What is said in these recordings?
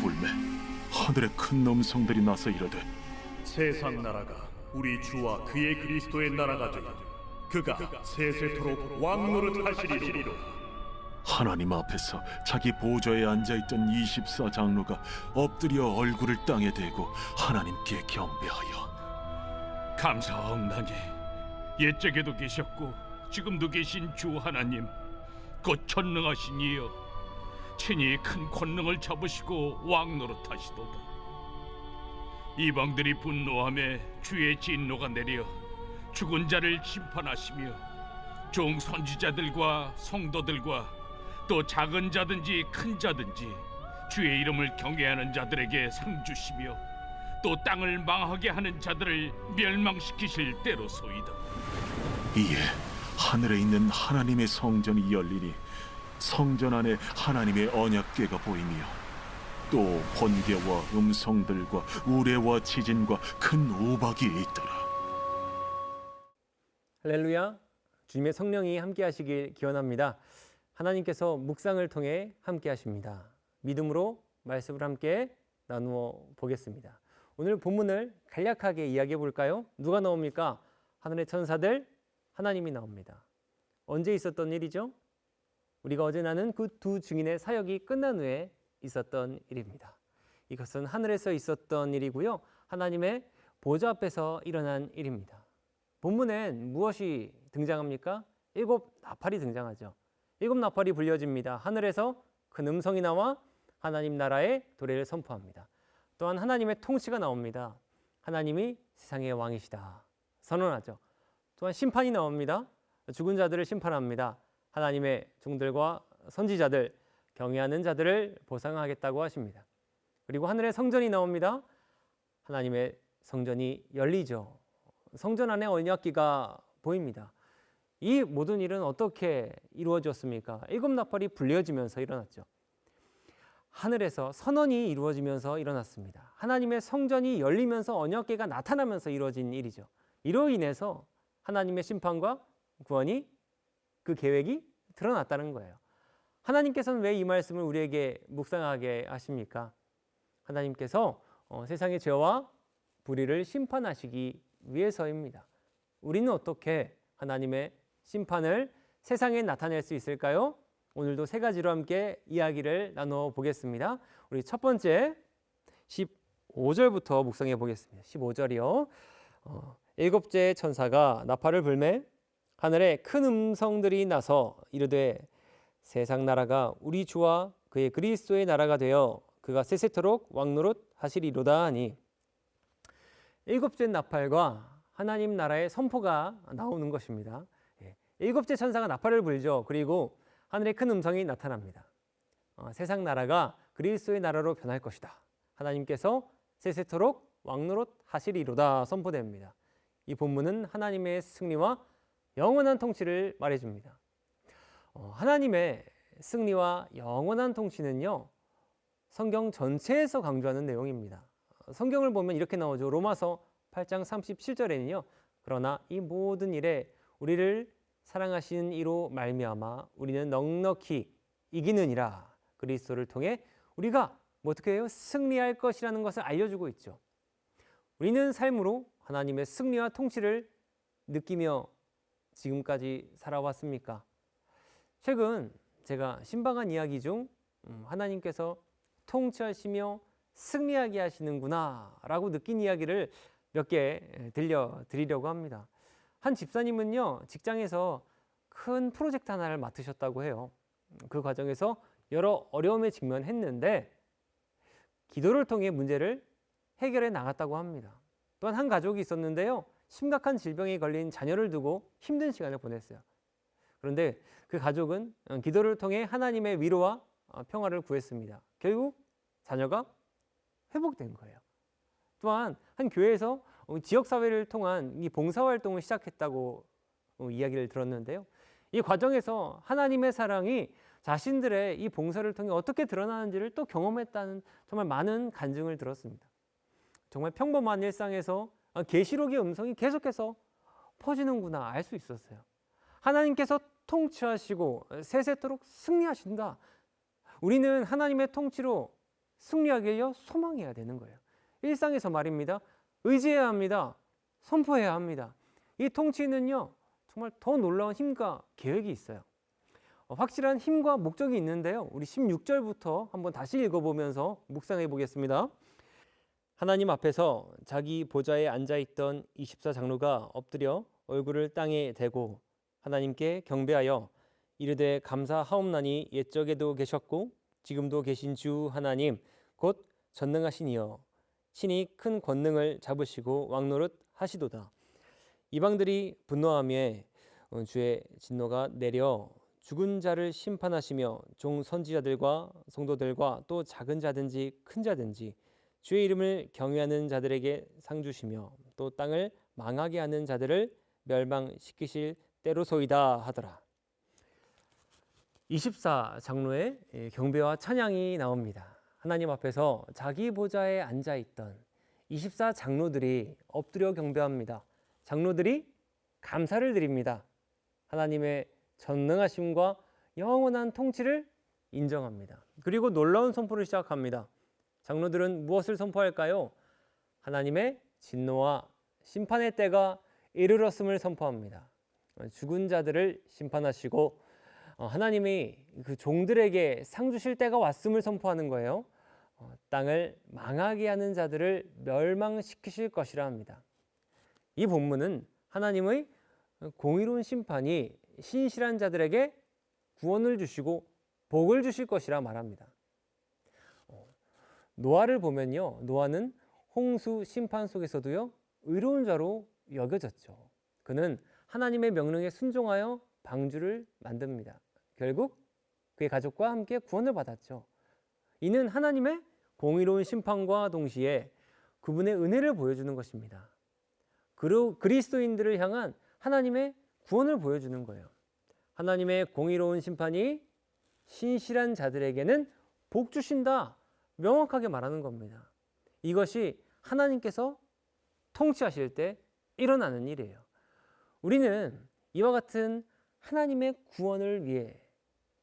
불매 하늘에 큰 음성들이 나서 이르되 세상 나라가 우리 주와 그의 그리스도의 나라가 되고 그가 세세토록 왕노릇 하시리로다. 하나님 앞에서 자기 보좌에 앉아있던 24장로가 엎드려 얼굴을 땅에 대고 하나님께 경배하여 감사하옵나니 옛적에도 계셨고 지금도 계신 주 하나님 곧 전능하신 이여 친히 큰 권능을 잡으시고 왕노릇하시도다. 이방들이 분노하며 주의 진노가 내려 죽은 자를 심판하시며 종 선지자들과 성도들과 또 작은 자든지 큰 자든지 주의 이름을 경외하는 자들에게 상 주시며 또 땅을 망하게 하는 자들을 멸망시키실 때로소이다. 이에 하늘에 있는 하나님의 성전이 열리니 성전 안에 하나님의 언약궤가 보이며 또 번개와 음성들과 우레와 지진과 큰 우박이 있더라. 할렐루야, 주님의 성령이 함께 하시길 기원합니다. 하나님께서 묵상을 통해 함께 하십니다. 믿음으로 말씀을 함께 나누어 보겠습니다. 오늘 본문을 간략하게 이야기해 볼까요? 누가 나옵니까? 하늘의 천사들, 하나님이 나옵니다. 언제 있었던 일이죠? 우리가 어제 나눈 그 두 증인의 사역이 끝난 후에 있었던 일입니다. 이것은 하늘에서 있었던 일이고요. 하나님의 보좌 앞에서 일어난 일입니다. 본문엔 무엇이 등장합니까? 7 나팔이 등장하죠. 7 나팔이 불려집니다. 하늘에서 큰 음성이 나와 하나님 나라의 도래를 선포합니다. 또한 하나님의 통치가 나옵니다. 하나님이 세상의 왕이시다 선언하죠. 또한 심판이 나옵니다. 죽은 자들을 심판합니다. 하나님의 종들과 선지자들, 경외하는 자들을 보상하겠다고 하십니다. 그리고 하늘의 성전이 나옵니다. 하나님의 성전이 열리죠. 성전 안에 언약궤가 보입니다. 이 모든 일은 어떻게 이루어졌습니까? 7 나팔이 불려지면서 일어났죠. 하늘에서 선언이 이루어지면서 일어났습니다. 하나님의 성전이 열리면서 언약궤가 나타나면서 이루어진 일이죠. 이로 인해서 하나님의 심판과 구원이 그 계획이 드러났다는 거예요. 하나님께서는 왜 이 말씀을 우리에게 묵상하게 하십니까? 하나님께서 세상의 죄와 불의를 심판하시기 위해서입니다. 우리는 어떻게 하나님의 심판을 세상에 나타낼 수 있을까요? 오늘도 3가지로 함께 이야기를 나누어 보겠습니다. 우리 첫 번째 15절부터 묵상해 보겠습니다. 15절이요. 7째 천사가 나팔을 불매 하늘에 큰 음성들이 나서 이르되 세상 나라가 우리 주와 그의 그리스도의 나라가 되어 그가 세세토록 왕노릇 하시리로다 하니 7째 나팔과 하나님 나라의 선포가 나오는 것입니다. 7째 천사가 나팔을 불죠. 그리고 하늘에 큰 음성이 나타납니다. 세상 나라가 그리스도의 나라로 변할 것이다. 하나님께서 세세토록 왕노릇 하시리로다 선포됩니다. 이 본문은 하나님의 승리와 영원한 통치를 말해줍니다. 하나님의 승리와 영원한 통치는요, 성경 전체에서 강조하는 내용입니다. 성경을 보면 이렇게 나오죠. 로마서 8장 37절에는요. 그러나 이 모든 일에 우리를 사랑하시는 이로 말미암아 우리는 넉넉히 이기느니라. 그리스도를 통해 우리가 어떻게 해요? 승리할 것이라는 것을 알려주고 있죠. 우리는 삶으로 하나님의 승리와 통치를 느끼며 지금까지 살아왔습니까? 최근 제가 신방한 이야기 중 하나님께서 통치하시며 승리하게 하시는구나 라고 느낀 이야기를 몇 개 들려드리려고 합니다. 한 집사님은요, 직장에서 큰 프로젝트 하나를 맡으셨다고 해요. 그 과정에서 여러 어려움에 직면했는데 기도를 통해 문제를 해결해 나갔다고 합니다. 또한 한 가족이 있었는데요, 심각한 질병에 걸린 자녀를 두고 힘든 시간을 보냈어요. 그런데 그 가족은 기도를 통해 하나님의 위로와 평화를 구했습니다. 결국 자녀가 회복된 거예요. 또한 한 교회에서 지역사회를 통한 이 봉사활동을 시작했다고 이야기를 들었는데요. 이 과정에서 하나님의 사랑이 자신들의 이 봉사를 통해 어떻게 드러나는지를 또 경험했다는 정말 많은 간증을 들었습니다. 정말 평범한 일상에서 계시록의 음성이 계속해서 퍼지는구나 알 수 있었어요. 하나님께서 통치하시고 세세토록 승리하신다. 우리는 하나님의 통치로 승리하길요 소망해야 되는 거예요. 일상에서 말입니다. 의지해야 합니다. 선포해야 합니다. 이 통치는요 정말 더 놀라운 힘과 계획이 있어요. 확실한 힘과 목적이 있는데요. 우리 16절부터 한번 다시 읽어보면서 묵상해 보겠습니다. 하나님 앞에서 자기 보좌에 앉아있던 24장로가 엎드려 얼굴을 땅에 대고 하나님께 경배하여 이르되 감사하옵나니 옛적에도 계셨고 지금도 계신 주 하나님 곧 전능하신 이여 친히 큰 권능을 잡으시고 왕노릇 하시도다. 이방들이 분노하며 주의 진노가 내려 죽은 자를 심판하시며 종 선지자들과 성도들과 또 작은 자든지 큰 자든지 주의 이름을 경외하는 자들에게 상 주시며 또 땅을 망하게 하는 자들을 멸망시키실 때로소이다 하더라. 24장로의 경배와 찬양이 나옵니다. 하나님 앞에서 자기 보좌에 앉아있던 24장로들이 엎드려 경배합니다. 장로들이 감사를 드립니다. 하나님의 전능하심과 영원한 통치를 인정합니다. 그리고 놀라운 선포를 시작합니다. 장로들은 무엇을 선포할까요? 하나님의 진노와 심판의 때가 이르렀음을 선포합니다. 죽은 자들을 심판하시고 하나님이 그 종들에게 상 주실 때가 왔음을 선포하는 거예요. 땅을 망하게 하는 자들을 멸망시키실 것이라 합니다. 이 본문은 하나님의 공의로운 심판이 신실한 자들에게 구원을 주시고 복을 주실 것이라 말합니다. 노아를 보면요, 노아는 홍수 심판 속에서도요 의로운 자로 여겨졌죠. 그는 하나님의 명령에 순종하여 방주를 만듭니다. 결국 그의 가족과 함께 구원을 받았죠. 이는 하나님의 공의로운 심판과 동시에 그분의 은혜를 보여주는 것입니다. 그리스도인들을 향한 하나님의 구원을 보여주는 거예요. 하나님의 공의로운 심판이 신실한 자들에게는 복 주신다, 명확하게 말하는 겁니다. 이것이 하나님께서 통치하실 때 일어나는 일이에요. 우리는 이와 같은 하나님의 구원을 위해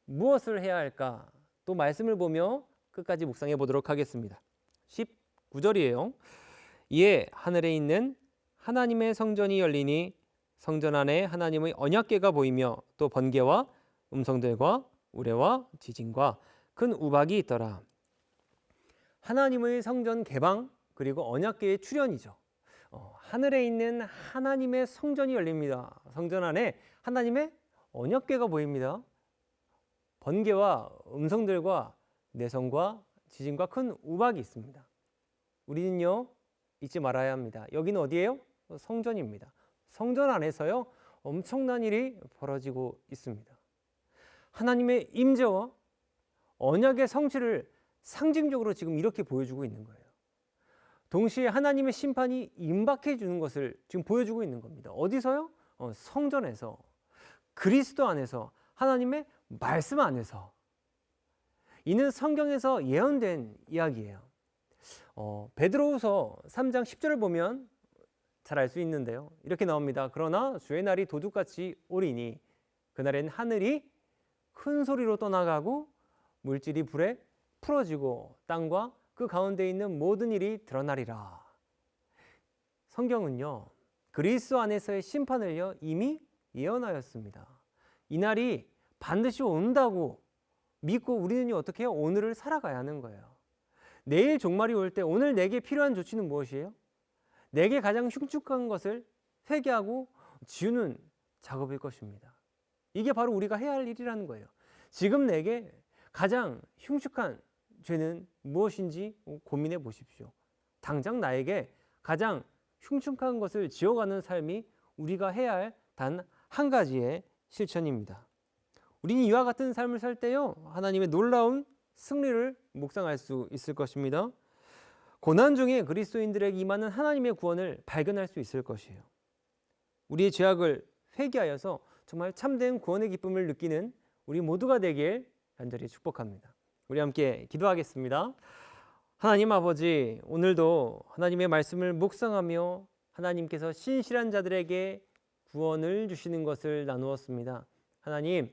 무엇을 해야 할까? 또 말씀을 보며 끝까지 묵상해 보도록 하겠습니다. 19절이에요. 이에 하늘에 있는 하나님의 성전이 열리니 성전 안에 하나님의 언약궤가 보이며 또 번개와 음성들과 우레와 지진과 큰 우박이 있더라. 하나님의 성전 개방 그리고 언약궤의 출현이죠. 하늘에 있는 하나님의 성전이 열립니다. 성전 안에 하나님의 언약궤가 보입니다. 번개와 음성들과 내성과 지진과 큰 우박이 있습니다. 우리는요 잊지 말아야 합니다. 여기는 어디예요? 성전입니다. 성전 안에서요 엄청난 일이 벌어지고 있습니다. 하나님의 임재와 언약의 성취를 상징적으로 지금 이렇게 보여주고 있는 거예요. 동시에 하나님의 심판이 임박해 주는 것을 지금 보여주고 있는 겁니다. 어디서요? 성전에서, 그리스도 안에서, 하나님의 말씀 안에서. 이는 성경에서 예언된 이야기예요. 베드로후서 3장 10절을 보면 잘 알 수 있는데요. 이렇게 나옵니다. 그러나 주의 날이 도둑같이 오리니 그날엔 하늘이 큰 소리로 떠나가고 물질이 불에 풀어지고 땅과 그 가운데 있는 모든 일이 드러나리라. 성경은요 그리스도 안에서의 심판을요 이미 예언하였습니다. 이 날이 반드시 온다고 믿고 우리는요 어떻게 해요? 오늘을 살아가야 하는 거예요. 내일 종말이 올 때 오늘 내게 필요한 조치는 무엇이에요? 내게 가장 흉측한 것을 회개하고 지우는 작업일 것입니다. 이게 바로 우리가 해야 할 일이라는 거예요. 지금 내게 가장 흉측한 죄는 무엇인지 고민해 보십시오. 당장 나에게 가장 흉측한 것을 지어가는 삶이 우리가 해야 할 단 한 가지의 실천입니다. 우리는 이와 같은 삶을 살 때요 하나님의 놀라운 승리를 묵상할 수 있을 것입니다. 고난 중에 그리스도인들에게 임하는 하나님의 구원을 발견할 수 있을 것이에요. 우리의 죄악을 회개하여서 정말 참된 구원의 기쁨을 느끼는 우리 모두가 되길 간절히 축복합니다. 우리 함께 기도하겠습니다. 하나님 아버지, 오늘도 하나님의 말씀을 묵상하며 하나님께서 신실한 자들에게 구원을 주시는 것을 나누었습니다. 하나님,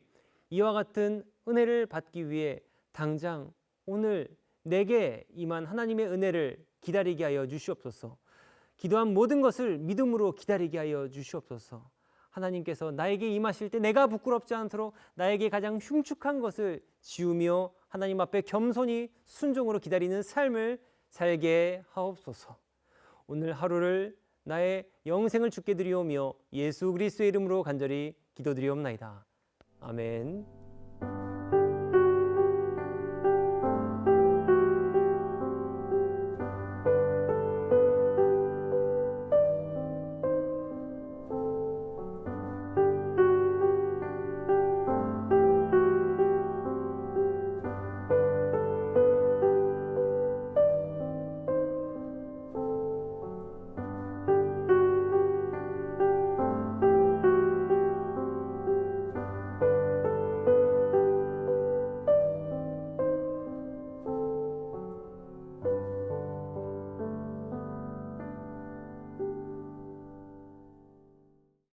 이와 같은 은혜를 받기 위해 당장 오늘 내게 임한 하나님의 은혜를 기다리게 하여 주시옵소서. 기도한 모든 것을 믿음으로 기다리게 하여 주시옵소서. 하나님께서 나에게 임하실 때 내가 부끄럽지 않도록 나에게 가장 흉측한 것을 지우며 하나님 앞에 겸손히 순종으로 기다리는 삶을 살게 하옵소서. 오늘 하루를 나의 영생을 주께 드리오며 예수 그리스도의 이름으로 간절히 기도드리옵나이다. 아멘.